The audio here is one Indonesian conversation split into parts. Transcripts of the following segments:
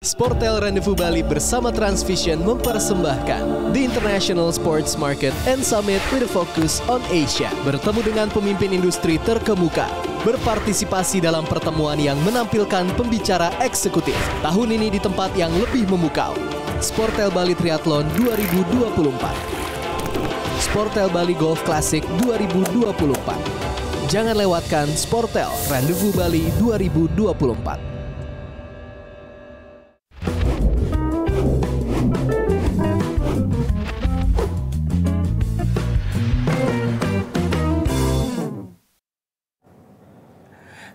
Sportel Rendezvous Bali bersama Transvision mempersembahkan The International Sports Market and Summit with a focus on Asia. Bertemu dengan pemimpin industri terkemuka, berpartisipasi dalam pertemuan yang menampilkan pembicara eksekutif. Tahun ini di tempat yang lebih memukau, Sportel Bali Triathlon 2024. Sportel Bali Golf Classic 2024. Jangan lewatkan Sportel Rendezvous Bali 2024.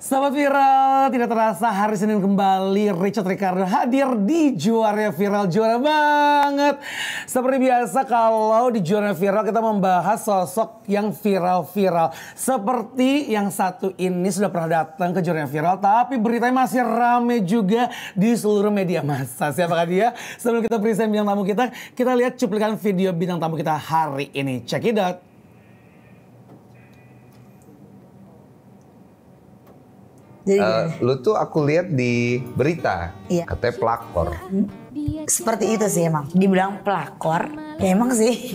Sahabat Viral, tidak terasa hari Senin kembali Richard Ricardo hadir di Juara Viral. Juara banget. Seperti biasa kalau di Juara Viral kita membahas sosok yang viral-viral. Seperti yang satu ini sudah pernah datang ke Juara Viral, tapi beritanya masih rame juga di seluruh media massa. Siapakah dia? Sebelum kita present bintang tamu kita lihat cuplikan video bintang tamu kita hari ini. Check it out. Jadi lu tuh aku lihat di berita, iya, katanya pelakor. Seperti itu sih emang. Dibilang pelakor, ya emang sih.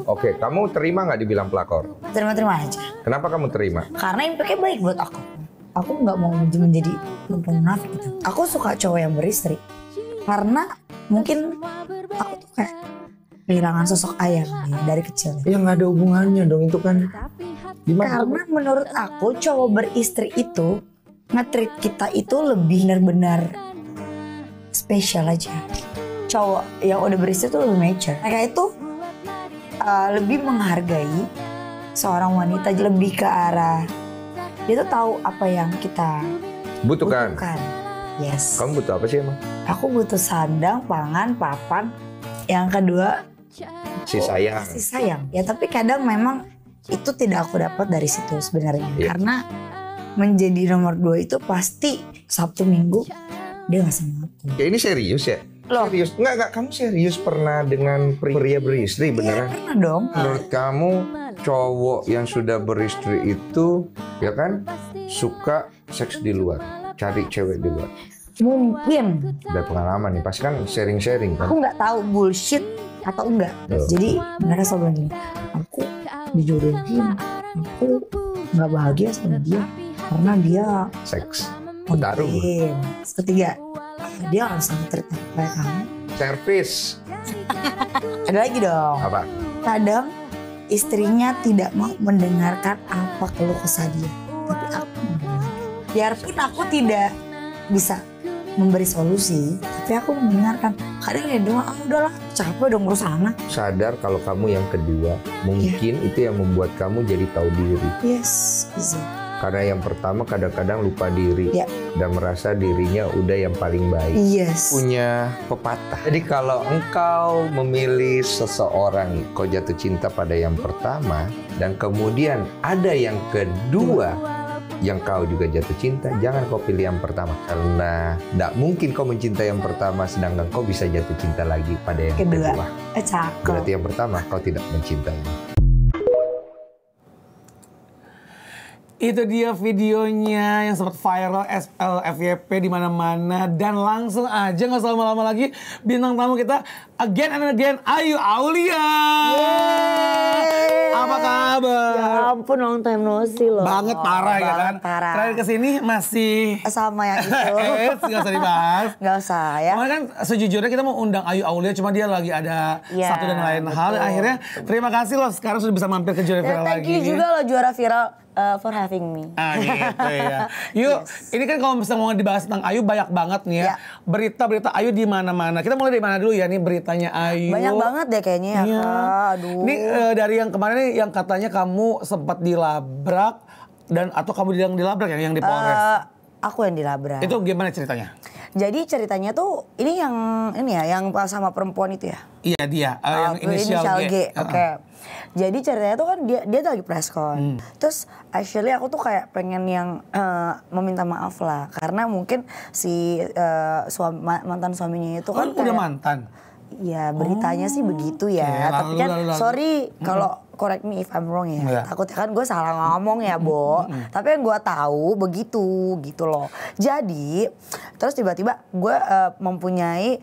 Oke, kamu terima nggak dibilang pelakor? Terima-terima aja. Kenapa kamu terima? Karena impactnya baik buat aku. Aku nggak mau menjadi perempuan munafik gitu. Aku suka cowok yang beristri. Karena mungkin aku tuh kayak kehilangan sosok ayah dari kecil. Ya nggak ada hubungannya dong, itu kan. Gimana? Karena menurut aku cowok beristri itu nge-treat kita itu lebih benar-benar spesial aja. Cowok yang udah beristri itu lebih mature. Mereka itu lebih menghargai seorang wanita, lebih ke arah dia tuh tahu apa yang kita butuhkan. Yes. Kamu butuh apa sih emang? Aku butuh sandang, pangan, papan. Yang kedua Si sayang. Si sayang. Ya tapi kadang memang itu tidak aku dapat dari situ sebenarnya. Yeah. Karena menjadi nomor 2 itu pasti Sabtu Minggu dia gak sama aku. Ya ini serius ya? Loh. Serius? Enggak, kamu serius pernah dengan pria beristri beneran? Iya pernah dong. Menurut kamu cowok yang sudah beristri itu ya kan suka seks di luar, cari cewek di luar? Mungkin. Udah pengalaman nih, pasti kan sharing-sharing kan? Aku gak tahu bullshit atau enggak. Oh. Jadi mereka selalu bilang gini, aku dijodohin, aku gak bahagia sama dia karena dia Seks, bertarung. Ketiga, dia harus nge-treat kayak kamu. Servis. Ada lagi dong. Apa? Kadang istrinya tidak mau mendengarkan apa keluh kesah dia, tapi aku mendengarkan. Biarpun aku tidak bisa memberi solusi, tapi aku mendengarkan. Kadang dia bilang, udahlah capek dong ngurus anak. Sadar kalau kamu yang kedua, mungkin itu yang membuat kamu jadi tahu diri. Yes, easy. Karena yang pertama kadang-kadang lupa diri dan merasa dirinya udah yang paling baik. Yes. Punya pepatah. Jadi kalau engkau memilih seseorang, kau jatuh cinta pada yang pertama dan kemudian ada yang kedua yang kau juga jatuh cinta, jangan kau pilih yang pertama. Karena tidak mungkin kau mencintai yang pertama sedangkan kau bisa jatuh cinta lagi pada yang kedua. Cakep. Berarti yang pertama kau tidak mencintai. Itu dia videonya yang sempat viral FYP di mana-mana, dan langsung aja nggak usah lama-lama lagi bintang tamu kita again and again, Ayu Aulia. Apa kabar? Ya ampun, long time no see loh. Banget parah ya kan? Parah. Terakhir kesini masih sama yang itu. nggak usah dibahas. Nggak usah ya. Kemarin kan sejujurnya kita mau undang Ayu Aulia, cuma dia lagi ada satu dan lain hal. Akhirnya terima kasih loh sekarang sudah bisa mampir ke Juara Viral lagi. Thank you juga loh Juara Viral for having me. Gitu ya. Yuk, ini kan kalau misalnya mau dibahas tentang Ayu banyak banget nih ya. Berita-berita Ayu di mana-mana. Kita mulai dari mana dulu ya nih beritanya Ayu? Banyak banget deh kayaknya ya, Kak. Aduh. Ini dari yang kemarin nih yang katanya kamu sempat dilabrak dan atau kamu yang dilabrak yang di Polres? Aku yang dilabrak. Itu gimana ceritanya? Jadi ceritanya tuh ini ya yang sama perempuan itu ya. Iya dia, yang inisial G. Oke. Jadi ceritanya tuh kan dia tuh lagi preskon. Terus actually aku tuh kayak pengen yang meminta maaf lah karena mungkin si mantan suaminya itu kan udah mantan. Ya beritanya sih begitu ya. Okay, tapi kan sorry kalau correct me if I'm wrong ya. Iya. Takutnya kan gue salah ngomong ya, Bo. Tapi yang gue tahu begitu gitu loh. Jadi terus tiba-tiba gue mempunyai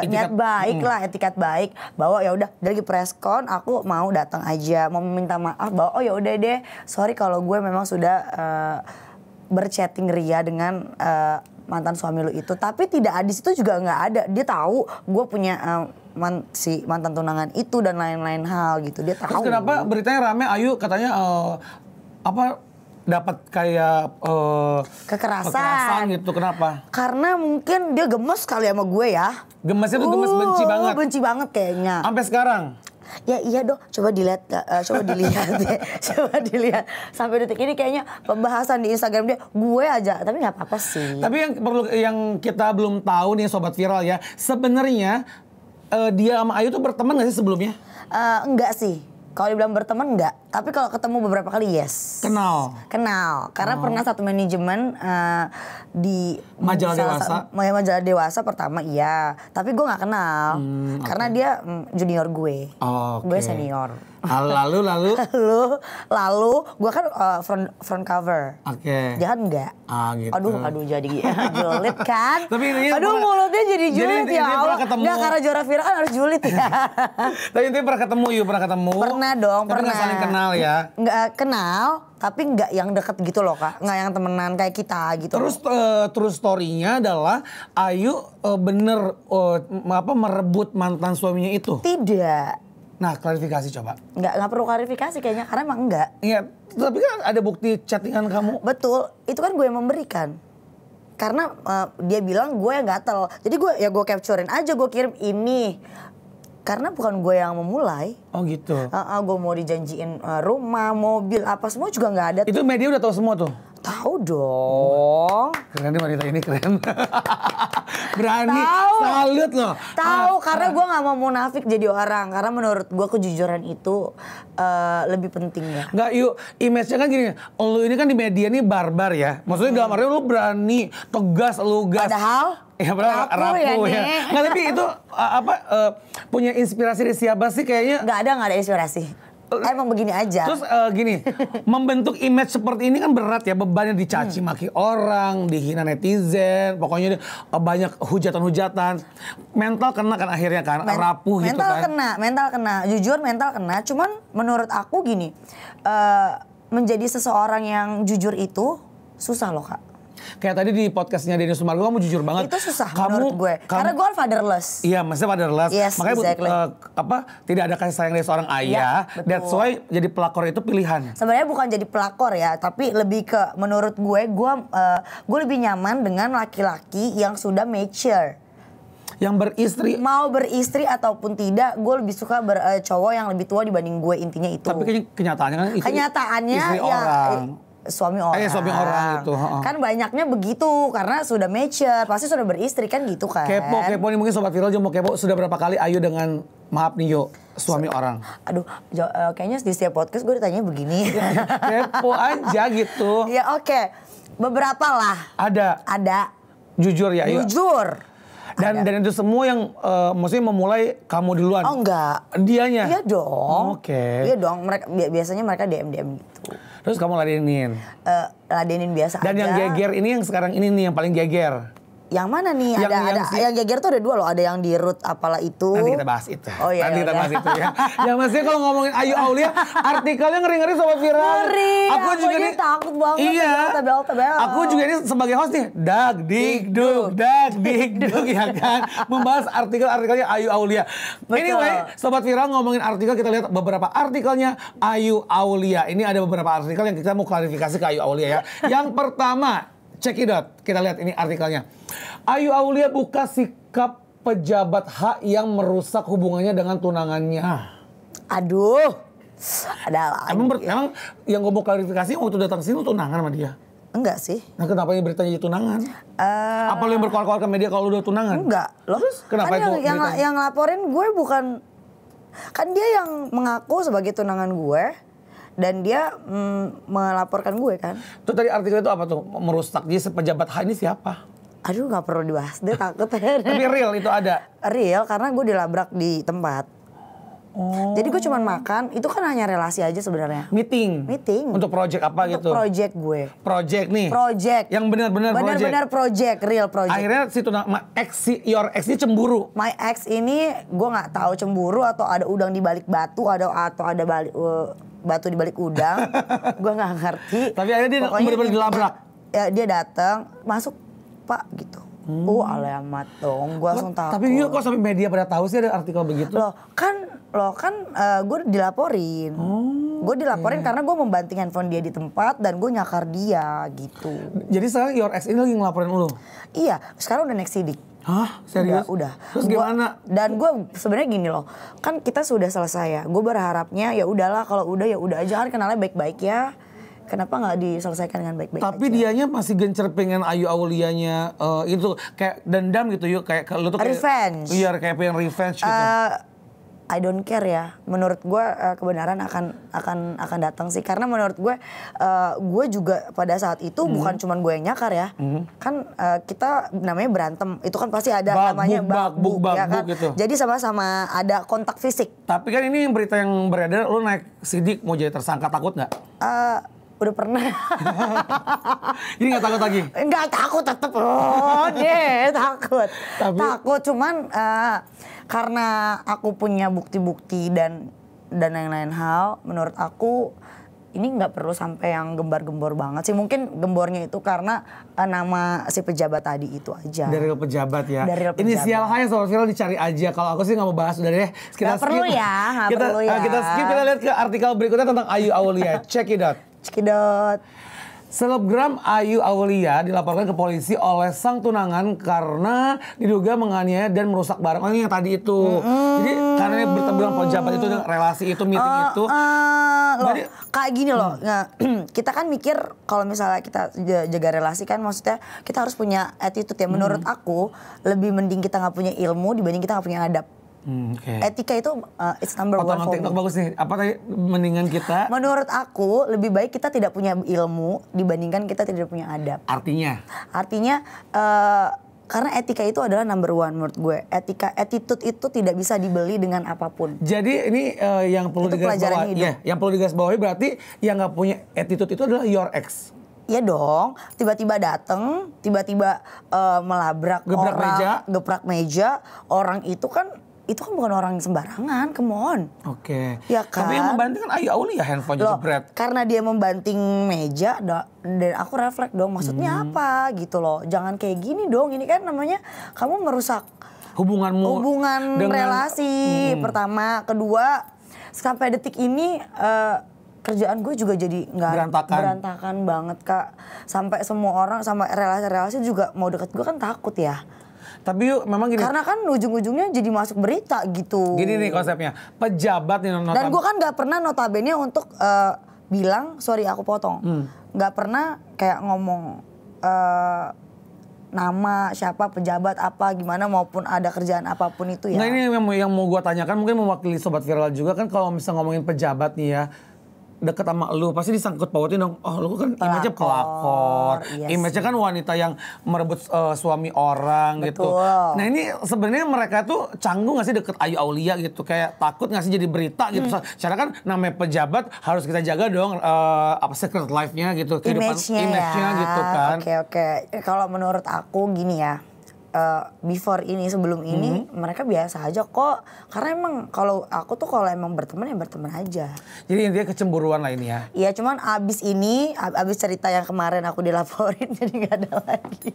niat baik lah, etikat baik bahwa ya udah dari press con aku mau datang aja, mau minta maaf bahwa oh ya udah deh, sorry kalau gue memang sudah berchatting ria dengan mantan suami lu itu. Tapi tidak di situ juga nggak ada. Dia tahu gue punya si mantan tunangan itu dan lain-lain hal gitu. Dia tahu. Terus kenapa beritanya rame Ayu katanya dapat kayak kekerasan gitu, kenapa? Karena mungkin dia gemes kali sama gue ya. Gemesnya tuh gemes benci banget. Benci banget kayaknya. Sampai sekarang. Ya iya dong, coba dilihat deh. Coba dilihat. Sampai detik ini kayaknya pembahasan di Instagram dia gue aja, tapi nggak apa-apa sih. Tapi yang kita belum tahu nih sobat viral ya, sebenarnya dia sama Ayu tuh berteman nggak sih sebelumnya? Enggak sih. Kalau dibilang berteman enggak, tapi kalau ketemu beberapa kali yes. Kenal, karena pernah satu manajemen di Majalah Dewasa. Majalah Dewasa pertama iya, tapi gue nggak kenal karena dia junior gue, gue senior. Lalu gue kan front cover. Oke. Dia kan enggak. Gitu. Aduh jadi julid kan. Tapi Mulutnya jadi julid ya Allah. Enggak, karena juara viral kan harus julid ya. Tapi intinya pernah ketemu. Pernah dong, tapi nggak saling kenal ya. Nggak kenal, tapi nggak yang deket gitu loh Kak. Nggak yang temenan kayak kita gitu. Terus story-nya adalah Ayu bener merebut mantan suaminya itu. Tidak. Nah, klarifikasi coba. Nggak perlu klarifikasi kayaknya, karena emang enggak. Iya, tapi kan ada bukti chattingan kamu. Betul, itu kan gue yang memberikan. Karena dia bilang gue yang gatel. Jadi gue capturein aja, gue kirim ini. Karena bukan gue yang memulai. Oh gitu. Gue mau dijanjiin rumah, mobil, apa semua juga nggak ada. Itu media udah tahu semua tuh? Tahu dong. Keren nih wanita ini, keren. Berani, salut loh. Tahu, karena gue nggak mau munafik jadi orang. Karena menurut gue kejujuran itu lebih penting ya. Nggak, yuk, image-nya kan gini. Lu ini kan di media nih barbar ya. Maksudnya dalam artian lu berani, tegas, lu gas. Padahal rapuh ya. Nggak, tapi itu punya inspirasi dari siapa sih kayaknya? Nggak ada inspirasi. Emang begini aja. Terus gini, membentuk image seperti ini kan berat ya, bebannya dicaci maki orang, dihina netizen, pokoknya banyak hujatan-hujatan. Mental kena kan akhirnya kan, rapuh gitu kan. Mental kena, jujur mental kena. Cuman menurut aku gini, menjadi seseorang yang jujur itu susah loh Kak. Kayak tadi di podcastnya Denny Sumargo kamu jujur banget. Itu susah menurut gue. Karena gue fatherless. Iya, maksudnya fatherless. Yes, makanya exactly. Tidak ada kasih sayang dari seorang ayah. Ya, that's why jadi pelakor itu pilihan. Sebenarnya bukan jadi pelakor ya, tapi lebih ke menurut gue lebih nyaman dengan laki-laki yang sudah mature. Yang beristri. Mau beristri ataupun tidak, gue lebih suka cowok yang lebih tua dibanding gue, intinya itu. Tapi kenyataannya kan istri ya, orang. Suami orang. Suami orang gitu. Kan banyaknya begitu karena sudah mature, pasti sudah beristri kan gitu kan. Kepo nih mungkin sobat viral juga mau kepo. Sudah berapa kali Ayu dengan maaf nih yuk suami orang? Aduh, kayaknya di setiap podcast gue ditanya begini. Kepo aja gitu. Ya oke. Beberapa lah. Ada. Jujur ya Ayu. Jujur. Dan itu semua yang maksudnya memulai kamu duluan. Oh enggak. Dianya? Iya dong. Oke. Iya dong. Biasanya mereka DM gitu. Terus kamu ladenin? Ladenin biasa dan aja. Dan yang geger ini yang sekarang ini nih yang paling geger. Yang mana nih? Yang geger tuh ada dua loh. Ada yang di root apalah itu. Nanti kita bahas itu. Oh iya. Nanti kita bahas itu ya. Yang maksudnya kalau ngomongin Ayu Aulia, artikelnya ngeri-ngeri sobat viral. Ngeri. Aku juga nih takut banget. Iya. Tabel. Aku juga ini sebagai host nih. Dag dikduk ya kan. Membahas artikelnya Ayu Aulia. Betul. Anyway, sobat viral ngomongin artikel, kita lihat beberapa artikelnya Ayu Aulia. Ini ada beberapa artikel yang kita mau klarifikasi ke Ayu Aulia ya. Yang pertama, check it out. Kita lihat ini artikelnya. Ayu Aulia buka sikap pejabat hak yang merusak hubungannya dengan tunangannya. Aduh. Ada Emang yang gue mau klarifikasi waktu datang sini tunangan sama dia? Enggak sih. Nah kenapa ini beritanya jadi tunangan? Apa lu yang berkoar-koar ke media kalau udah tunangan? Enggak. Loh, terus kenapa kan itu yang laporin gue bukan. Kan dia yang mengaku sebagai tunangan gue. Dan dia melaporkan gue kan. Itu tadi artikel itu apa tuh? Merusak. Jadi pejabat hak ini siapa? Aduh gak perlu dibahas, dia takut. Tapi real itu ada? Real karena gue dilabrak di tempat. Jadi gue cuman makan, itu kan hanya relasi aja sebenarnya. Meeting. Untuk project apa untuk gitu? project gue. Project nih. Project. Yang benar-benar project. Benar-benar project, real project. Akhirnya your ex ini cemburu. My ex ini gue nggak tahu cemburu atau ada udang di balik batu, atau ada batu di balik udang. Gue nggak ngerti. Tapi akhirnya dia benar-benar dilabrak. Ya, dia datang, masuk Pak gitu. Alamat dong, gue langsung takut. Tapi yuk kok sampai media pada tahu sih ada artikel begitu? Loh kan gue dilaporin. Gue dilaporin karena gue membanting handphone dia di tempat dan gue nyakar dia gitu. Jadi sekarang your ex ini lagi ngelaporin lu? Iya, sekarang udah next sidik. Hah? Serius? Udah. Terus gimana? Dan gue sebenarnya gini loh, kan kita sudah selesai ya. Gue berharapnya ya udahlah, kalau udah ya udah aja, kan kenalnya baik-baik ya. Kenapa nggak diselesaikan dengan baik-baik Tapi aja? dianya masih gencer pengen Ayu Aulianya itu kayak dendam gitu yuk, kayak lu tuh kayak Revenge. Iya, kayak pengen revenge gitu. I don't care ya. Menurut gue kebenaran akan datang sih. Karena menurut gue juga pada saat itu bukan cuma gue yang nyakar ya. Kan kita namanya berantem. Itu kan pasti ada namanya bug ya kan. Gitu. Jadi sama-sama ada kontak fisik. Tapi kan ini berita yang beredar, lu naik sidik mau jadi tersangka, takut nggak? Udah pernah. Ini nggak takut lagi? Nggak takut tetep. Takut. Takut cuman karena aku punya bukti-bukti dan lain-lain hal, menurut aku ini nggak perlu sampai yang gembar-gembor banget sih. Mungkin gembornya itu karena nama si pejabat tadi itu aja. Dari pejabat ya. Dari pejabat. Inisial H yang soal viral dicari aja. Kalau aku sih nggak mau bahas, udah deh. Nggak perlu ya, nggak perlu ya. Kita skip, kita lihat ke artikel berikutnya tentang Ayu Aulia. Check it out. Cekidot. Selebgram Ayu Aulia dilaporkan ke polisi oleh sang tunangan karena diduga menganiaya dan merusak barang. Oh, ini yang tadi itu. Jadi karena bertemu dengan pejabat itu, relasi itu, meeting itu. Jadi kayak gini loh. Kita kan mikir kalau misalnya kita jaga relasi kan, maksudnya kita harus punya attitude ya. Menurut aku lebih mending kita nggak punya ilmu dibanding kita nggak punya adab. Etika itu it's number one for me. TikTok bagus nih. Apa tadi, mendingan kita? Menurut aku lebih baik kita tidak punya ilmu dibandingkan kita tidak punya adab. Artinya karena etika itu adalah number one menurut gue. Attitude itu tidak bisa dibeli dengan apapun. Jadi ini yang perlu digarisbawahi. Ya, yang perlu digarisbawahi berarti yang nggak punya attitude itu adalah your ex. Iya dong, tiba-tiba dateng, tiba-tiba melabrak orang, geprak meja, orang itu kan bukan orang yang sembarangan, come on. Oke. Ya kan? Tapi yang membanting kan Ayu Aulia, handphone jebret. Karena dia membanting meja, dan aku refleks dong, maksudnya apa gitu loh. Jangan kayak gini dong, ini kan namanya kamu merusak hubungan dengan relasi. Pertama, kedua, sampai detik ini kerjaan gue juga jadi nggak berantakan banget Kak. Sampai semua orang, sama relasi-relasi juga mau deket gue kan takut ya. Tapi yuk memang gini. Karena kan ujung-ujungnya jadi masuk berita gitu. Gini nih konsepnya. Pejabat nih notabene. Dan gue kan gak pernah notabene untuk bilang sorry aku potong. Gak pernah kayak ngomong nama siapa, pejabat apa, gimana maupun ada kerjaan apapun itu ya. Nah ini yang mau gue tanyakan, mungkin mewakili Sobat Viral juga kan, kalau misalnya ngomongin pejabat nih ya, deket sama lu pasti disangkut pautin dong. Oh lu kan image-nya pelakor, image-nya kan wanita yang merebut suami orang. Betul. Gitu. Nah ini sebenarnya mereka tuh canggung gak sih deket Ayu Aulia gitu, kayak takut gak sih jadi berita gitu. Secara kan namanya pejabat harus kita jaga dong secret life-nya gitu, image-nya gitu kan. Oke. Kalau menurut aku gini ya. Before ini, sebelum ini mereka biasa aja kok. Karena emang kalau aku tuh kalau emang berteman ya berteman aja. Jadi intinya kecemburuan lah ini ya. Iya, cuman abis cerita yang kemarin aku dilaporin jadi nggak ada lagi.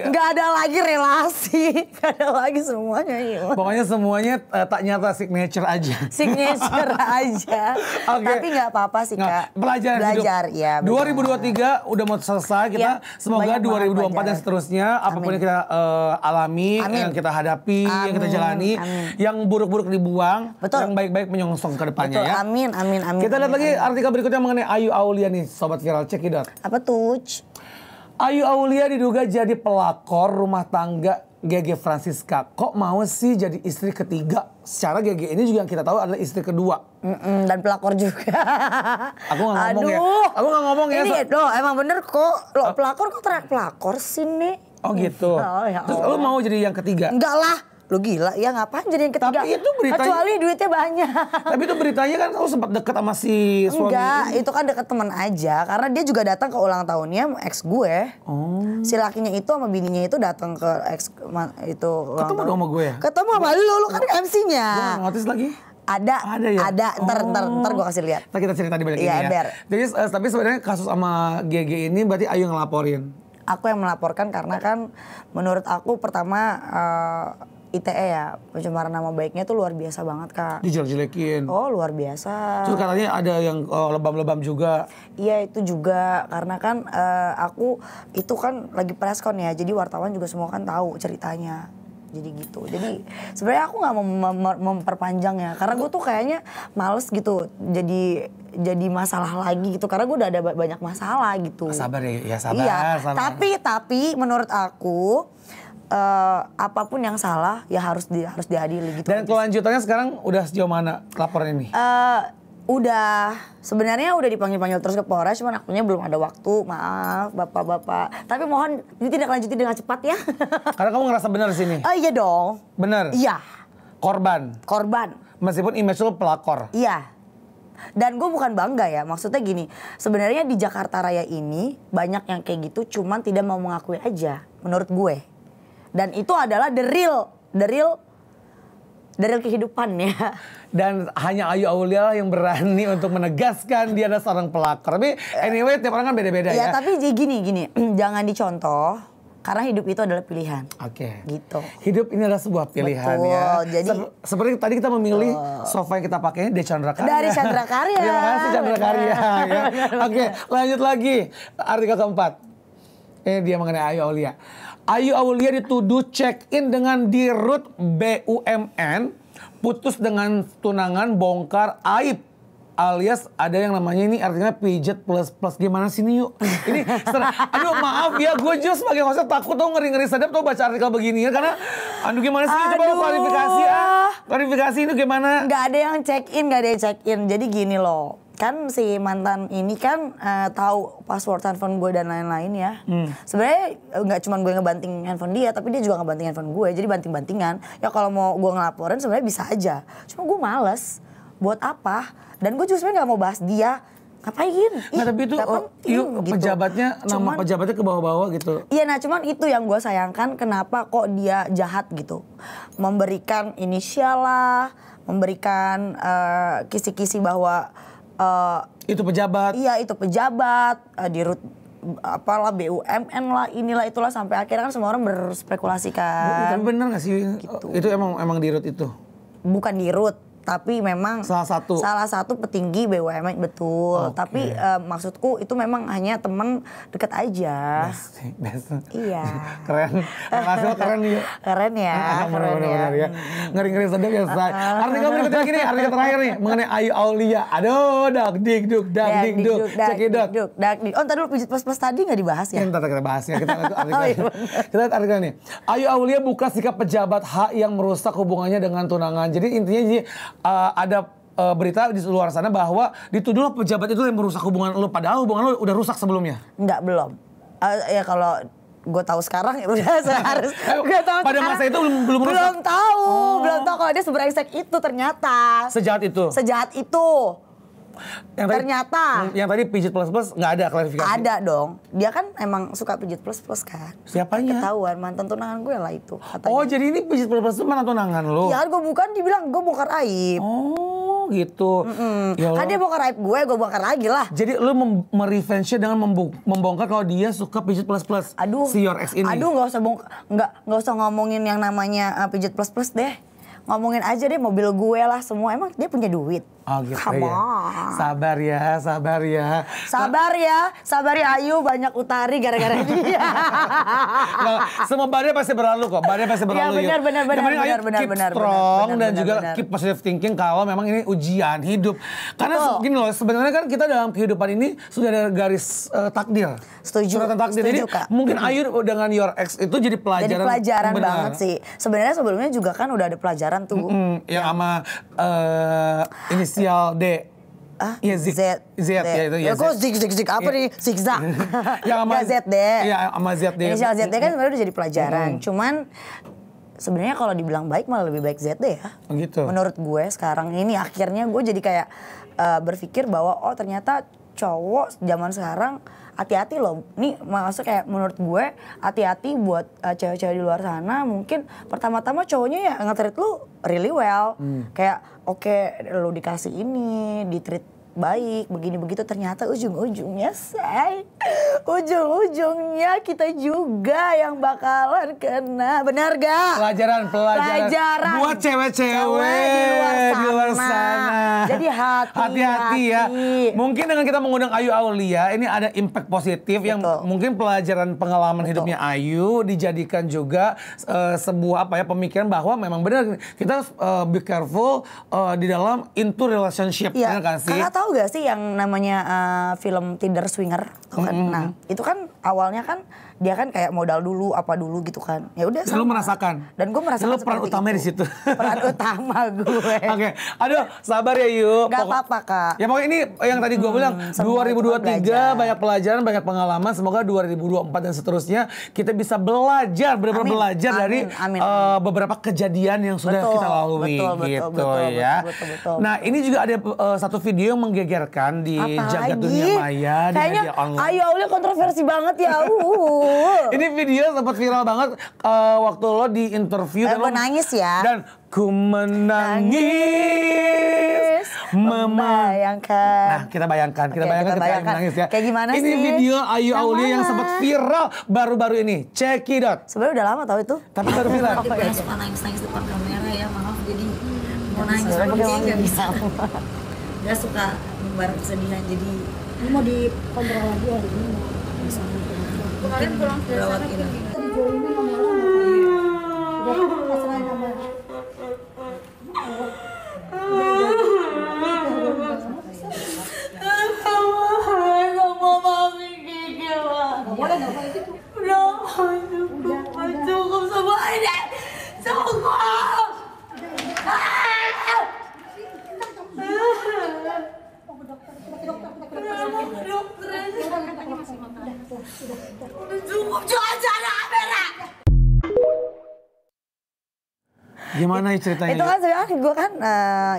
Nggak ada lagi relasi, nggak ada lagi semuanya. Pokoknya semuanya tak nyata, signature aja. Signature aja. Okay. Tapi nggak apa-apa sih Kak. Belajar ya. 2023 udah mau selesai, kita semoga 2024 dan seterusnya apapun yang kita alami, yang kita hadapi, yang kita jalani, yang buruk-buruk dibuang, yang baik-baik menyongsong ke depannya. ya. Amin. Kita lihat lagi artikel berikutnya mengenai Ayu Aulia nih, Sobat Viral, check it out. Apa tuh? Ayu Aulia diduga jadi pelakor rumah tangga Gege Francisca. Kok mau sih jadi istri ketiga? Secara Gege ini juga yang kita tahu adalah istri kedua. Dan pelakor juga. Aku gak ngomong ya. Ini loh emang bener kok. Lo pelakor kok teriak pelakor sih nih. Oh gitu. Terus lo mau jadi yang ketiga? Enggak lah. Lu gila, ya ngapain jadi yang ketiga? Tapi itu beritanya- Kecuali duitnya banyak. Tapi itu beritanya kan kamu sempat deket sama si suami. Enggak, itu kan deket teman aja. Karena dia juga datang ke ulang tahunnya ex gue. Si lakinya itu sama bininya itu datang ke ex itu ulang Ketemu tahun. dong sama gue ya? Ketemu sama lu kan MC-nya. Gue nggak notice lagi. Ada ya? Ntar gue kasih lihat. Ntar kita cerita di balik Iya, ini ya. Ber. Jadi tapi sebenarnya kasus sama GG ini berarti Ayu ngelaporin. Aku yang melaporkan karena kan menurut aku pertama ITE ya, pencemaran nama baiknya tuh luar biasa banget Kak. Dijelek-jelekin. Oh luar biasa. Terus katanya ada yang lebam-lebam juga. Iya itu juga karena kan aku itu kan lagi preskon ya, jadi wartawan juga semua kan tahu ceritanya. Jadi gitu. Jadi sebenarnya aku nggak mau memperpanjang ya, karena gue tuh kayaknya males gitu. Jadi masalah lagi gitu, karena gue udah ada banyak masalah gitu. Sabar ya sabar. Iya. Sabar. Tapi menurut aku apapun yang salah ya harus diadili gitu. Dan kelanjutannya sekarang udah sejauh mana laporan ini? Udah sebenarnya udah dipanggil terus ke Polres, cuman akunya belum ada waktu. Maaf bapak-bapak. Tapi mohon ditindaklanjuti dengan cepat ya. Karena kamu ngerasa benar di sini. Oh iya dong. Benar. Iya. Korban. Meskipun image lu pelakor. Iya. Dan gue bukan bangga ya, maksudnya gini. Sebenarnya di Jakarta Raya ini banyak yang kayak gitu, cuman tidak mau mengakui aja, menurut gue. Dan itu adalah the real kehidupan ya. Dan hanya Ayu Aulia yang berani untuk menegaskan dia adalah seorang pelakor. Tapi anyway tiap orang kan beda-beda ya. Ya tapi gini, jangan dicontoh karena hidup itu adalah pilihan. Oke. Gitu. Hidup ini adalah sebuah pilihan Betul, ya. jadi seperti tadi kita memilih sofa yang kita pakai dari Chandra Karya. Dari Chandra Karya. Terima kasih Chandra Karya ya. Oke, lanjut lagi artikel keempat. Ini dia mengenai Ayu Aulia. Ayu Aulia dituduh check-in dengan Dirut BUMN, putus dengan tunangan, bongkar aib. Alias ada yang namanya ini artinya pijet plus gimana sih ini yuk. Ini aduh maaf ya, gue just sebagai hostnya takut tuh ngeri-ngeri sedap tuh baca artikel begini ya. Karena aduh gimana sih, coba klarifikasi ya. Klarifikasi ini gimana? Gak ada yang check-in. Jadi gini loh. Kan si mantan ini kan tahu password handphone gue dan lain-lain ya. Sebenarnya nggak cuma gue ngebanting handphone dia, tapi dia juga ngebanting handphone gue. Jadi banting-bantingan. Ya kalau mau gue ngelaporin sebenarnya bisa aja. Cuma gue males. Buat apa? Dan gue juga sebenarnya nggak mau bahas dia. Ngapain? Nah tapi itu gitu. pejabatnya, nama pejabatnya ke bawah-bawah gitu. Iya, nah cuman itu yang gue sayangkan, kenapa kok dia jahat gitu. Memberikan inisial lah, memberikan kisi-kisi bahwa itu pejabat. Iya itu pejabat, Dirut apalah BUMN lah, inilah itulah, sampai akhirnya kan semua orang berspekulasi kan. Tapi bener gak sih gitu. Itu emang Dirut itu? Bukan Dirut, tapi memang salah satu petinggi BUMN, betul. Okay. Tapi maksudku itu memang hanya teman dekat aja. Best. Iya. Keren. Hasil keren ya. Keren ya. Benar-benar ya. Ngeri-ngeri sedap ya. Artikel berikutnya gini, artikel terakhir nih mengenai Ayu Aulia. Aduh, dak-dik-duk. Check it out. Oh, ntar dulu pijit plus tadi nggak dibahas ya? Ntar kita bahas ya. Kita lihat artikel nih. Ayu Aulia buka sikap pejabat hak yang merusak hubungannya dengan tunangan. Jadi intinya ada berita di luar sana bahwa dituduh pejabat itu yang merusak hubungan lo, padahal hubungan lo udah rusak sebelumnya. Enggak, belum. Ya kalau gue tahu sekarang ya udah harus. Pada masa itu belum rusak. Belum tahu kalau dia sebrengsek itu ternyata. Sejahat itu. Ternyata. Yang tadi pijit plus nggak ada klarifikasi. Ada dong. Dia kan emang suka pijit plus kan. Siapanya? Ketahuan mantan tunangan gue lah itu. Katanya. Oh jadi ini pijit plus itu mantan tunangan lo? Iya, gue bukan, dibilang gue bongkar aib. Oh gitu. Ya kan dia bongkar aib gue bongkar lagi lah. Jadi lu merevenge dengan membongkar kalau dia suka pijit plus. Aduh. Si your ex ini. Aduh, nggak usah ngomongin yang namanya pijit plus deh. Ngomongin aja deh mobil gue lah semua. Emang dia punya duit? Oh gitu Come ya. on. Sabar ya. Sabar ya Ayu, banyak utari gara-gara dia. Nah, semua badai pasti berlalu kok. Badai pasti berlalu. Ya benar. Keep strong dan juga keep positive thinking kalau memang ini ujian hidup. Karena gini loh, sebenarnya kan kita dalam kehidupan ini sudah ada garis takdir. Setuju. Suratan takdir. Jadi Kak. mungkin Ayu dengan your ex itu jadi pelajaran. Jadi pelajaran banget sih. Sebenarnya sebelumnya juga kan udah ada pelajaran tuh. Yang sama inisial D. Iya Z ya itu ya. Kok zig apa nih zigzag? Yang sama ZD. Iya sama ZD. Inisial ZD kan sebenarnya udah jadi pelajaran. Cuman sebenarnya kalau dibilang baik malah lebih baik ZD ya. Gitu. Menurut gue sekarang ini akhirnya gue jadi kayak berpikir bahwa oh ternyata cowok zaman sekarang hati-hati loh. Nih maksudnya kayak menurut gue hati-hati buat cewek-cewek di luar sana. Mungkin pertama-tama cowoknya ya nge-treat lu really well. Kayak oke, lu dikasih ini, di-treat baik, begini begitu, ternyata ujung-ujungnya ujung-ujungnya kita juga yang bakalan kena. Benar gak? Pelajaran buat cewek-cewek di luar sana. Jadi hati-hati ya. Mungkin dengan kita mengundang Ayu Aulia ini ada impact positif yang mungkin pelajaran pengalaman hidupnya Ayu dijadikan juga sebuah pemikiran bahwa memang benar kita harus be careful di dalam into relationship, ya kan sih? Tahu gak sih yang namanya film Tinder Swinger? Nah, itu kan awalnya kan dia kan kayak modal dulu apa dulu gitu kan. Ya udah. Lu merasakan. Dan gue merasakan. Lu peran utamanya di situ. Peran utama gue. Oke. Aduh, sabar ya Yu. Gak apa-apa Kak. Ya pokoknya ini yang tadi gue bilang 2023 banyak pelajaran, banyak pengalaman. Semoga 2024 dan seterusnya kita bisa belajar, benar-benar belajar dari beberapa kejadian yang sudah kita lalui betul. Nah, ini juga ada satu video yang menggegerkan di jagat dunia maya di kayaknya media online. Ayu Aulia kontroversi banget ya. Ini video sempat viral banget waktu lo di interview dan gue nangis ya. Dan ku menangis membayangkan. Nah, kita bayangkan kita menangis ya. Kayak gimana ini sih? Ini video Ayu Aulia yang sempat viral baru-baru ini. Check it out. Sebenarnya udah lama tau itu. Tapi baru viral. Dia suka nangis-nangis depan kamera ya, maaf jadi mau nangis sebenarnya nggak bisa. Dia suka membar kesedihan jadi Ini mau dikontrol lagi hari ini. kemarin pulang dari sana Tadi joinnya sama orang. Udah pasrahin sama. Boleh nggak boleh gitu. cukup semua ini cukup. Cukup cuaca ada kamera. Gimana ceritanya? Itu kan sebenarnya gue kan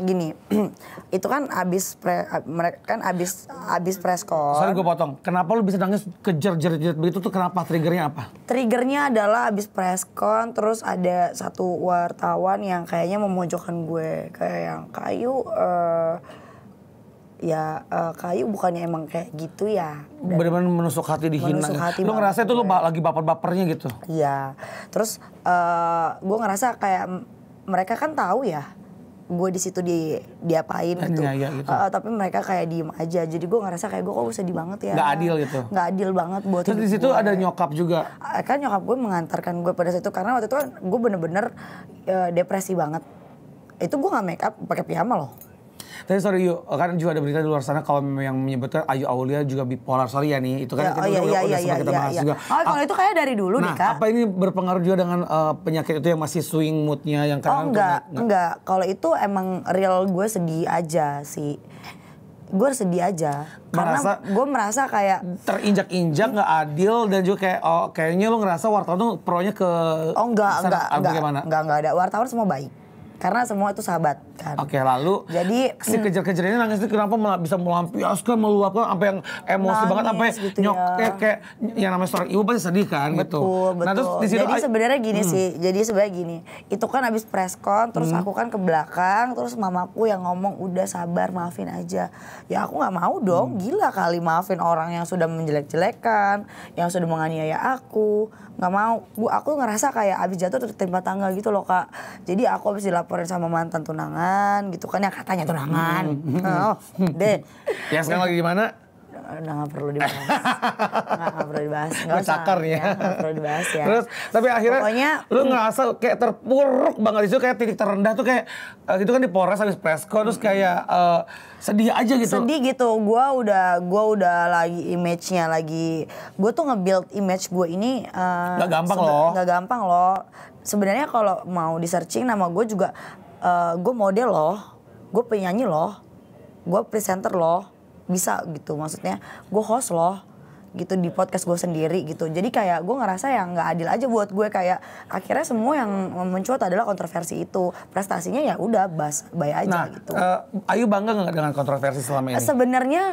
gini, itu kan mereka kan abis press con. Sorry gue potong. Kenapa lu bisa nangis kejer-jerit begitu tuh, kenapa? Triggernya apa? Triggernya adalah abis press con, terus ada satu wartawan yang kayaknya memojokkan gue, kayak yang Kayu Kayu bukannya emang kayak gitu ya. Benar-benar menusuk hati, dihina. Lu ngerasa itu lu lagi baper-bapernya gitu? Iya. Terus gue ngerasa kayak mereka kan tahu ya gue di situ diapain gitu. Gitu. Tapi mereka kayak diem aja. Jadi gue ngerasa kayak gue kok sedih banget ya. Gak adil gitu. Gak adil banget buat. Terus di situ ada nyokap juga. Kan nyokap gue mengantarkan gue pada situ karena waktu itu kan gue bener-bener depresi banget. Itu gue nggak make up pakai piyama loh. Tapi sorry Yu, kan juga ada berita di luar sana kalau yang menyebutkan Ayu Aulia juga bipolar. Sorry ya nih, itu kan kita udah sempat kita bahas juga. Kalau itu kayak dari dulu nih Kak. Apa ini berpengaruh juga dengan penyakit itu yang masih swing moodnya yang kadang enggak. Kalau itu emang real gue sedih aja sih. Gue sedih aja karena gue merasa kayak terinjak-injak, nggak adil, dan juga kayak kayaknya lo ngerasa wartawan tuh pronya ke enggak ada, wartawan semua baik. Karena semua itu sahabat kan. Oke, lalu jadi si kejar-kejar ini nangis itu kenapa bisa melampiaskan, meluapkan sampai yang emosi banget, sampai gitu kayak yang namanya seorang ibu pasti sedih kan. Betul. Nah, terus di situ jadi sebenarnya gini sih. Jadi sebenarnya gini. Itu kan habis press con, terus aku kan ke belakang, terus mamaku yang ngomong udah sabar, maafin aja. Ya aku nggak mau dong, gila kali maafin orang yang sudah menjelek-jelekan, yang sudah menganiaya aku. Nggak mau. Aku ngerasa kayak abis jatuh tertimpa tangga gitu loh Kak. Jadi aku habis dilaporin sama mantan tunangan gitu kan, ya katanya tunangan. Deh. Yang sekarang lagi gimana? Nggak perlu dibahas. Nggak perlu dibahas. Nggak usah. Cakar nih ya. Nggak perlu dibahas ya. Terus tapi akhirnya pokoknya, lu ngerasa kayak terpuruk banget di situ, kayak titik terendah tuh kayak itu kan di Polres habis press con, terus kayak sedih aja gitu. Sedih gitu. Gua udah lagi image-nya lagi. Gue tuh nge-build image gue ini Gak gampang loh. Sebenarnya kalau mau di searching nama gue juga gue model loh. Gue penyanyi loh. Gue presenter loh. Bisa gitu maksudnya. Gue host loh. gitu di podcast gue sendiri gitu. Jadi kayak gue ngerasa yang nggak adil aja buat gue, kayak akhirnya semua yang mencuat adalah kontroversi itu. Prestasinya ya udah bye aja gitu. Ayu bangga nggak dengan kontroversi selama ini? Sebenarnya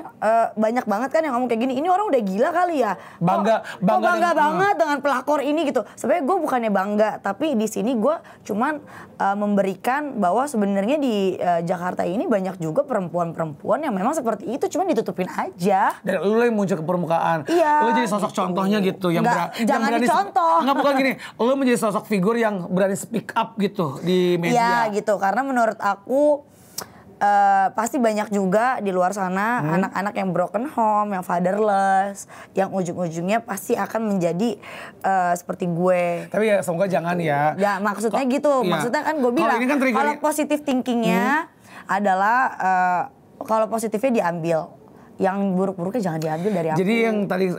banyak banget kan yang ngomong kayak gini. Ini orang udah gila kali ya. Bangga banget dengan pelakor ini gitu. Sebenarnya gue bukannya bangga, tapi di sini gue cuman memberikan bahwa sebenarnya di Jakarta ini banyak juga perempuan-perempuan yang memang seperti itu, cuman ditutupin aja. Dan lu yang muncul ke permukaan. Iya. Lu jadi sosok contohnya gitu yang jangan dicontoh. Enggak, bukan gini. Lu menjadi sosok figur yang berani speak up gitu di media. Iya gitu, karena menurut aku pasti banyak juga di luar sana anak-anak yang broken home, yang fatherless, yang ujung-ujungnya pasti akan menjadi seperti gue. Tapi ya semoga jangan ya. Ya maksudnya gitu, iya. Maksudnya kan gue bilang kan kalau positif thinkingnya adalah kalau positifnya diambil, yang buruk-buruknya jangan diambil dari aku. Jadi yang tadi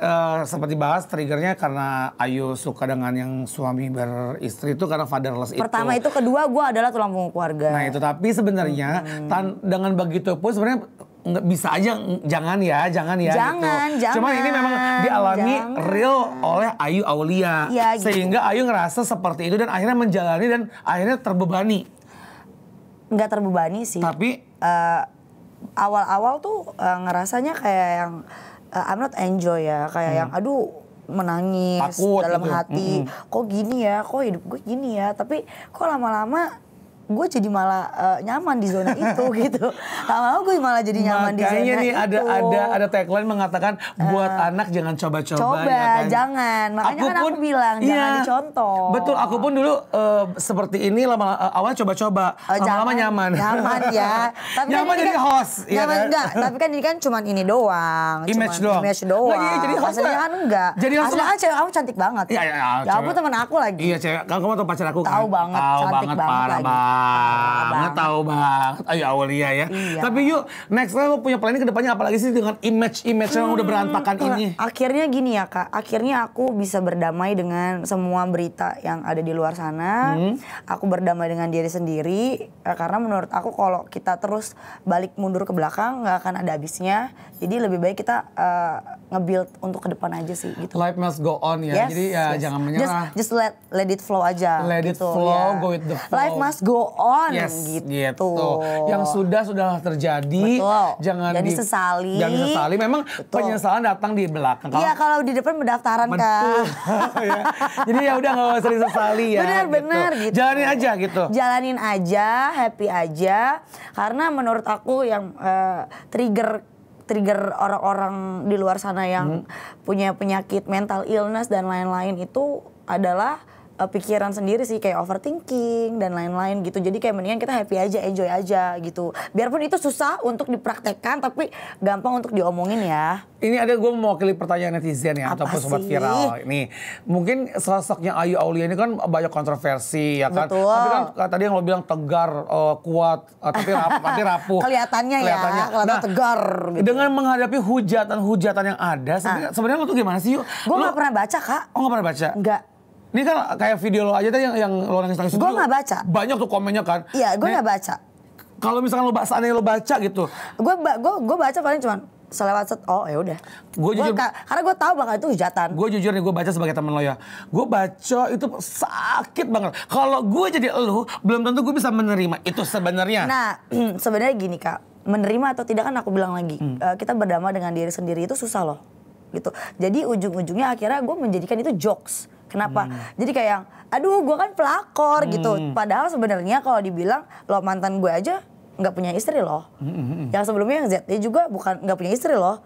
sempat dibahas triggernya karena Ayu suka dengan yang suami beristri itu karena fatherless itu. Pertama itu, kedua gue adalah tulang punggung keluarga. Nah itu, tapi sebenarnya dengan begitu pun sebenarnya nggak bisa aja jangan ya gitu. Cuman ini memang dialami real oleh Ayu Aulia. Ya, gitu. Sehingga Ayu ngerasa seperti itu dan akhirnya menjalani dan akhirnya terbebani. Nggak terbebani sih. Tapi awal-awal tuh ngerasanya kayak yang I'm not enjoy ya, kayak yang aduh menangis takut dalam gitu. hati. Kok gini ya, kok hidup gue gini ya. Tapi kok lama-lama gue jadi malah nyaman di zona itu gitu. Lama-lama gue malah jadi nyaman di zona itu. Makanya nih ada tagline mengatakan buat anak jangan coba-coba. Ya kan? Jangan. Makanya aku aku bilang jangan dicontoh. Betul, aku pun dulu seperti ini awalnya coba-coba. Lama-lama nyaman. Nyaman ya. Tapi nyaman kan jadi host. Nyaman ya enggak. Tapi kan ini kan cuman ini doang. Image doang. Nggak, jadi host aslinya kan enggak. Jadi host aslinya kan cewek kamu cantik banget. Iya. Ya aku temen aku lagi. Iya cewek. Kamu tau pacar aku kan? Tahu banget. Cantik banget parah lagi. banget. Tahu banget. Ayo Aulia ya. Iya. Tapi yuk next level punya planning ke depannya apalagi sih dengan image yang udah berantakan ini. Akhirnya gini ya Kak. Akhirnya aku bisa berdamai dengan semua berita yang ada di luar sana. Aku berdamai dengan diri sendiri. Karena menurut aku kalau kita terus balik mundur ke belakang nggak akan ada habisnya. Jadi lebih baik kita nge-build untuk ke depan aja sih gitu. Life must go on ya. Jadi ya jangan menyerah. Just let it flow aja. Let gitu, it flow, ya. go with the flow. Life must go on gitu. Yang sudah terjadi. Betul. Jangan disesali. Jangan disesali. Memang penyesalan datang di belakang. Iya, kalau di depan pendaftaran Kak. Ya. Jadi ya udah nggak usah disesali ya. Benar gitu. Jalanin aja gitu. Jalanin aja, happy aja. Karena menurut aku yang trigger orang-orang di luar sana yang punya penyakit mental illness dan lain-lain itu adalah pikiran sendiri sih, kayak overthinking dan lain-lain gitu. Jadi kayak mendingan kita happy aja, enjoy aja gitu. Biarpun itu susah untuk dipraktekkan tapi gampang untuk diomongin ya. Ini ada gue mewakili pertanyaan netizen ya ataupun sobat viral. Ini mungkin sosoknya Ayu Aulia ini kan banyak kontroversi ya kan. Betul. Tapi kan tadi yang lo bilang tegar, kuat, tapi rapuh. Kelihatannya kelihatan tegar gitu. Dengan menghadapi hujatan-hujatan yang ada, sebenarnya lo tuh gimana sih? Gue nggak pernah baca Kak. Oh nggak pernah baca? Nggak. Ini kan kayak video lo aja tadi yang lo nangis-nangis itu. Gue nggak baca. Banyak tuh komennya kan. Iya, gue nggak baca. Kalau misalkan lo baca gitu. Gue baca paling cuman selewat ya udah. Gue jujur, karena gue tahu bakal itu hujatan. Gue jujur nih, gue baca sebagai teman lo ya. Gue baca itu sakit banget. Kalau gue jadi lo, belum tentu gue bisa menerima itu sebenarnya. Nah, sebenarnya gini Kak, menerima atau tidak kan aku bilang lagi. Kita berdamai dengan diri sendiri itu susah loh. Gitu. Jadi ujung-ujungnya akhirnya gue menjadikan itu jokes. Kenapa? Jadi kayak, aduh gue kan pelakor gitu. Padahal sebenarnya kalau dibilang lo mantan gue aja nggak punya istri loh. Yang sebelumnya yang ZT juga bukan nggak punya istri loh.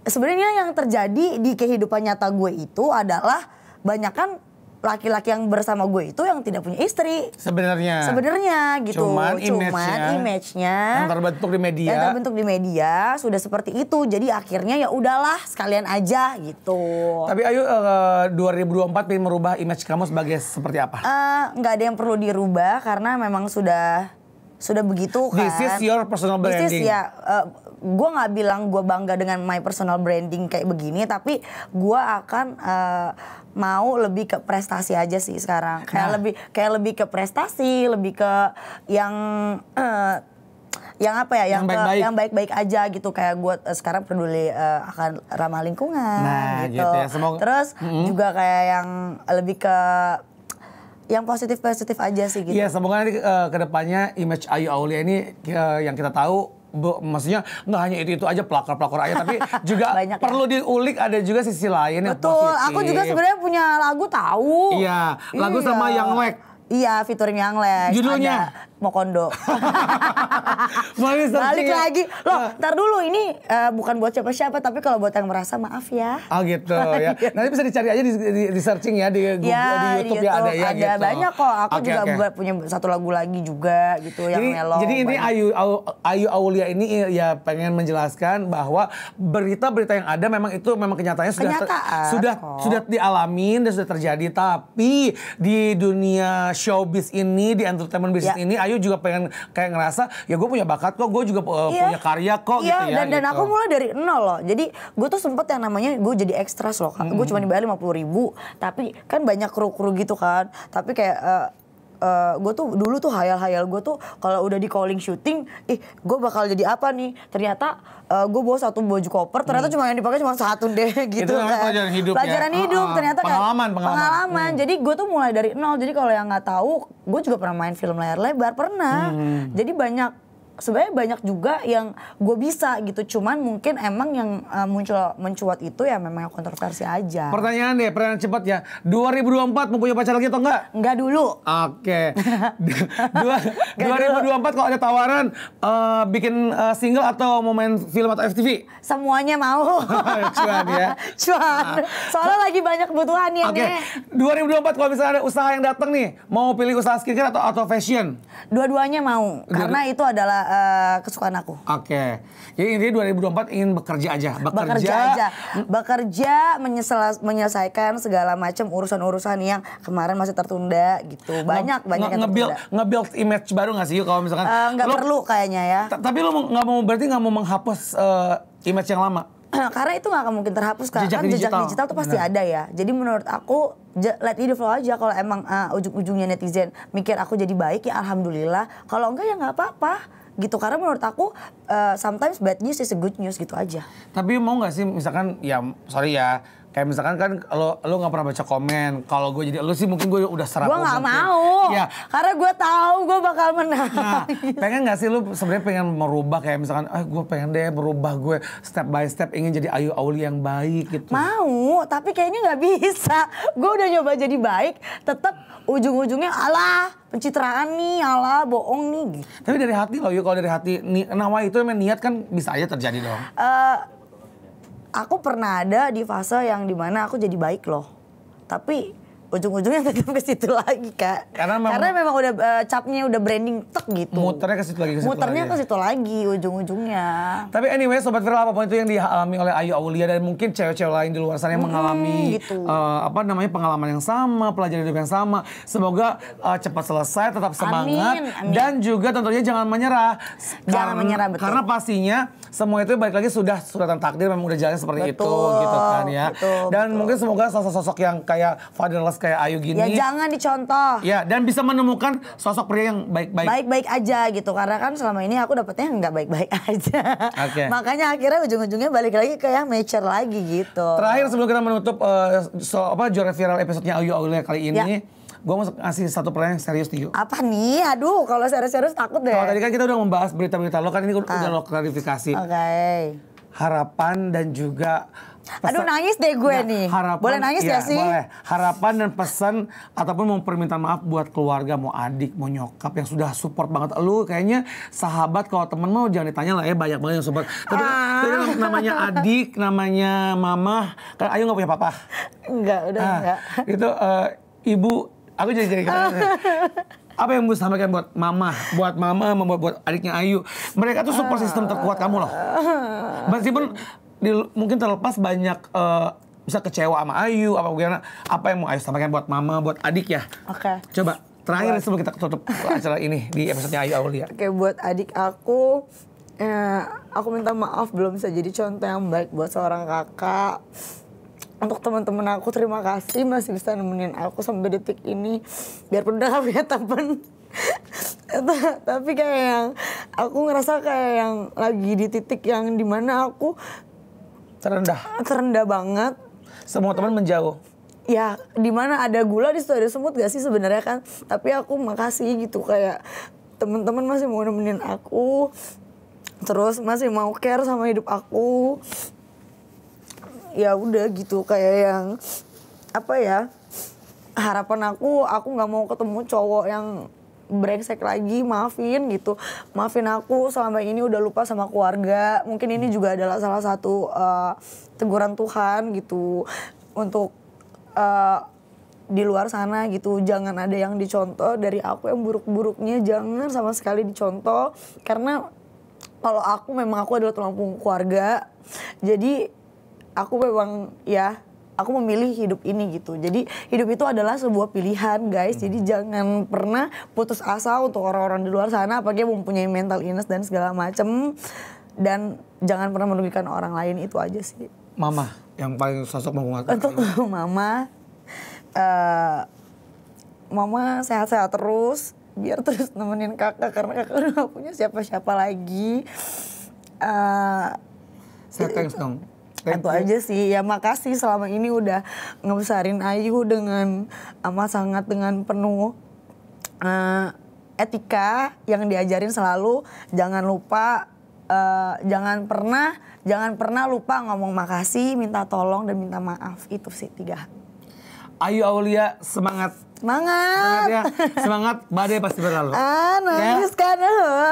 Sebenarnya yang terjadi di kehidupan nyata gue itu adalah banyak kan laki-laki yang bersama gue itu yang tidak punya istri. Sebenarnya gitu. Cuman image-nya yang terbentuk di media sudah seperti itu. Jadi akhirnya ya udahlah sekalian aja gitu. Tapi Ayu 2024 ingin merubah image kamu sebagai seperti apa? Nggak ada yang perlu dirubah karena memang sudah begitu kan. This is your personal branding. This is ya. Gue nggak bilang gue bangga dengan my personal branding kayak begini, tapi gue akan mau lebih ke prestasi aja sih sekarang. Kayak lebih ke prestasi, lebih ke yang yang apa ya, Yang baik-baik. yang baik-baik aja gitu, kayak gue sekarang peduli akan ramah lingkungan Nah, gitu. gitu ya, semoga- Terus juga kayak yang lebih ke yang positif-positif aja sih gitu. Iya, semoga nanti kedepannya image Ayu Aulia ini yang kita tahu, maksudnya nggak hanya itu aja pelakor-pelakor aja, tapi juga Banyak ya. perlu diulik ada juga sisi lain yang Betul, positif. aku juga sebenarnya punya lagu tahu. Iya, lagu sama Yang Lek. Iya, featuring Yang Lek. Judulnya? Ada Mokondo. Boleh searching Balik ya. lagi. Loh, ntar dulu ini bukan buat siapa-siapa, tapi kalau buat yang merasa maaf ya. Oh gitu ya. Nanti bisa dicari aja di searching ya di Google, Ya, di YouTube ya ada ya ada gitu. banyak kok. Aku Oke, juga oke. punya satu lagu lagi juga gitu yang mellow. Jadi ini banyak. Ayu Aulia ini ya pengen menjelaskan bahwa berita-berita yang ada memang itu memang kenyataannya Kenyataan sudah dialamin dan sudah terjadi, tapi di dunia showbiz ini, di entertainment business Ya. ini Ayu juga pengen kayak ngerasa ya gue punya bakat kok, gue juga punya karya kok Iya, gitu ya. dan gitu. aku mulai dari nol loh. Jadi gue tuh sempet yang namanya gue jadi ekstras loh. Gue cuma dibayar 50.000, tapi kan banyak kru-kru gitu kan. Tapi kayak gue tuh dulu tuh hayal-hayal gue tuh kalau udah di calling syuting, gue bakal jadi apa nih? Ternyata gue bawa satu baju koper, ternyata cuma yang dipakai cuma satu deh gitu. Itu namanya kan. pelajaran hidup ya? Pelajaran hidup, ternyata Pengalaman. Jadi gue tuh mulai dari nol. Jadi kalau yang nggak tahu, gue juga pernah main film layar lebar, pernah. Jadi sebenarnya banyak juga yang gue bisa gitu, cuman mungkin emang yang mencuat itu ya memang yang kontroversi aja. Pertanyaan cepat ya. 2024 mau punya pacar lagi atau enggak? Enggak dulu. Oke. 2024 kalau ada tawaran bikin single atau mau main film atau FTV? Semuanya mau. Cuan ya. Cuan. Soalnya lagi banyak kebutuhan ya Oke. nih. 2024 kalau misalnya ada usaha yang datang nih, mau pilih usaha skincare atau fashion? Dua-duanya mau, karena itu adalah kesukaan aku. Oke. Jadi intinya 2024 ingin bekerja aja. Bekerja, menyelesaikan segala macam urusan-urusan yang kemarin masih tertunda gitu. Banyak yang tertunda. Nge-build image baru gak sih kalau misalkan? Nggak perlu kayaknya ya. Tapi lu berarti nggak mau menghapus image yang lama? Karena itu nggak akan mungkin terhapus kan. Jejak Jejak digital. digital tuh pasti ada ya. Jadi menurut aku let it flow aja. Kalau emang ujung-ujungnya netizen mikir aku jadi baik ya alhamdulillah. Kalau enggak ya nggak apa-apa gitu. Karena menurut aku sometimes bad news is a good news gitu aja. Tapi mau nggak sih misalkan ya sorry ya, kayak misalkan kan kalau lu nggak pernah baca komen, kalau gue jadi lu sih mungkin gue udah serap. Gue nggak mau, ya. karena gue tahu gue bakal menang. Nah, pengen nggak sih lu sebenarnya pengen merubah kayak misalkan, gue pengen deh merubah gue step by step ingin jadi Ayu Aulia yang baik gitu. Mau, tapi kayaknya nggak bisa. Gue udah nyoba jadi baik, tetap ujung-ujungnya alah pencitraan nih, alah bohong nih. Gitu. Tapi dari hati loh, kalau dari hati nama itu memang niat kan bisa aja terjadi dong. Aku pernah ada di fase yang dimana aku jadi baik loh, tapi ujung-ujungnya tetap ke situ lagi Kak. Karena memang udah capnya udah branding tek gitu. Muternya ke situ lagi. Muternya ke situ lagi ujung-ujungnya. Tapi anyway Sobat Viral apapun itu yang dialami oleh Ayu Aulia dan mungkin cewek-cewek lain di luar sana yang mengalami gitu. pengalaman yang sama, pelajaran hidup yang sama. Semoga cepat selesai, tetap semangat. Amin. Dan juga tentunya jangan menyerah. Jangan menyerah, betul. Karena pastinya semua itu balik lagi sudah suratan takdir memang udah jalan seperti itu gitu kan ya. Dan mungkin semoga sosok-sosok yang kayak fatherless kayak Ayu gini. Ya jangan dicontoh. Ya dan bisa menemukan sosok pria yang baik-baik. Baik-baik aja gitu. Karena kan selama ini aku dapetnya nggak baik-baik aja. Oke. Makanya akhirnya ujung-ujungnya balik lagi ke yang mature lagi gitu. Terakhir sebelum kita menutup Juara Viral episode-nya Ayu Aulia kali ini. Ya. Gue mau ngasih satu pertanyaan yang serius nih yuk. Apa nih? Aduh, kalau serius-serius takut deh. Kalau tadi kan kita udah membahas berita-berita lo kan ini udah lo klarifikasi. Oke. Harapan dan juga Aduh nangis deh gue nih. Boleh nangis ya sih? Boleh. Harapan dan pesan ataupun mau permintaan maaf buat keluarga, mau adik, mau nyokap yang sudah support banget lu. Kayaknya sahabat kalau temen mau jangan ditanya lah ya, banyak banget yang support. Tapi namanya adik, namanya mama, kan Ayu gak punya papa. Enggak, udah enggak. Itu ibu, aku jadi apa yang mau sampaikan buat mama, buat adiknya Ayu. Mereka tuh support system terkuat kamu loh. Meskipun mungkin terlepas banyak bisa kecewa sama Ayu, apa yang mau Ayu sampaikan buat mama, buat adik ya. Oke. Coba terakhir sebelum kita tutup acara ini di episode-nya Ayu Aulia. Oke, buat adik aku minta maaf belum bisa jadi contoh yang baik buat seorang kakak. Untuk teman-teman aku terima kasih masih bisa nemenin aku sampai detik ini. Biarpun udah gak punya temen. Tapi kayak yang aku ngerasa kayak yang lagi di titik yang dimana aku terendah banget. Semua teman menjauh. Ya, dimana ada gula di situ ada semut gak sih sebenarnya kan? Tapi aku makasih gitu kayak teman-teman masih mau nemenin aku, terus masih mau care sama hidup aku. Ya udah gitu kayak yang apa ya? Harapan aku nggak mau ketemu cowok yang brengsek lagi, maafin gitu. Maafin aku selama ini udah lupa sama keluarga. Mungkin ini juga adalah salah satu teguran Tuhan gitu untuk di luar sana gitu. Jangan ada yang dicontoh dari aku yang buruk-buruknya, jangan sama sekali dicontoh. Karena kalau aku adalah tulang punggung keluarga. Jadi aku memang ya aku memilih hidup ini gitu. Jadi hidup itu adalah sebuah pilihan guys. Jadi jangan pernah putus asa untuk orang-orang di luar sana. Apalagi mempunyai mental illness dan segala macem. Dan jangan pernah merugikan orang lain, itu aja sih. Mama yang paling sosok menguatkan. Untuk Mama, Mama sehat-sehat terus. Biar terus nemenin kakak. Karena kakak udah gak punya siapa-siapa lagi. Saya thanks dong. Itu aja sih, ya makasih selama ini udah ngebesarin Ayu dengan amat sangat dengan penuh etika yang diajarin selalu. Jangan lupa, jangan pernah lupa ngomong makasih, minta tolong dan minta maaf. Itu sih 3. Ayu Aulia, semangat. Semangat ya, semangat, badai pasti berlalu. Nangis ya? kan,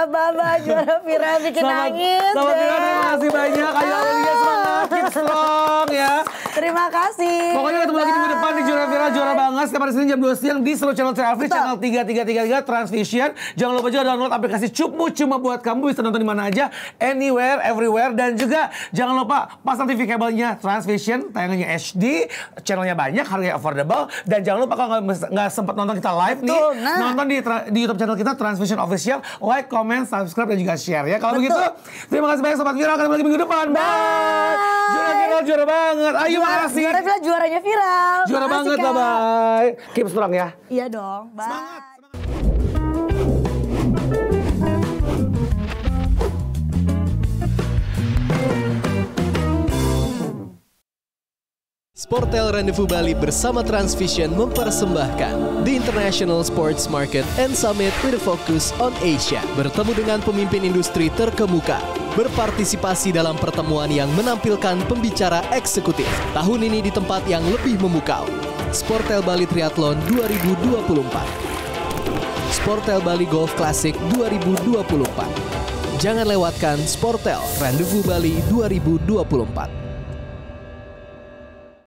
Baba juara viral bikin nangis. Selamat viral, terima kasih banyak Ayu Aulia, semangat, keep strong ya. Terima kasih. Pokoknya ketemu lagi minggu depan di Juara Viral, juara banget. Setiap hari Senin jam 2 siang di Slow Channel TLV, channel 3333 Transvision. Jangan lupa juga download aplikasi Cupmu, cuma buat kamu, bisa nonton di mana aja, anywhere, everywhere. Dan juga jangan lupa pasang TV kabelnya Transvision, tayangannya HD, channelnya banyak, harganya affordable. Dan jangan lupa kalau nggak sempat nonton kita live nih, nonton di YouTube channel kita Transvision Official, like, comment, subscribe, dan juga share ya. Kalau begitu, terima kasih banyak Sobat Viral, ketemu lagi minggu depan. Bye. Juara Viral, juara banget. Ayo makasih. Juara Viral, juaranya viral. Juara Makasih, banget, Kak. bye-bye. Keep strong ya. Iya dong, bye. Semangat. Sportel Rendezvous Bali bersama Transvision mempersembahkan The International Sports Market and Summit with a focus on Asia. Bertemu dengan pemimpin industri terkemuka, berpartisipasi dalam pertemuan yang menampilkan pembicara eksekutif. Tahun ini di tempat yang lebih memukau, Sportel Bali Triathlon 2024. Sportel Bali Golf Classic 2024. Jangan lewatkan Sportel Rendezvous Bali 2024.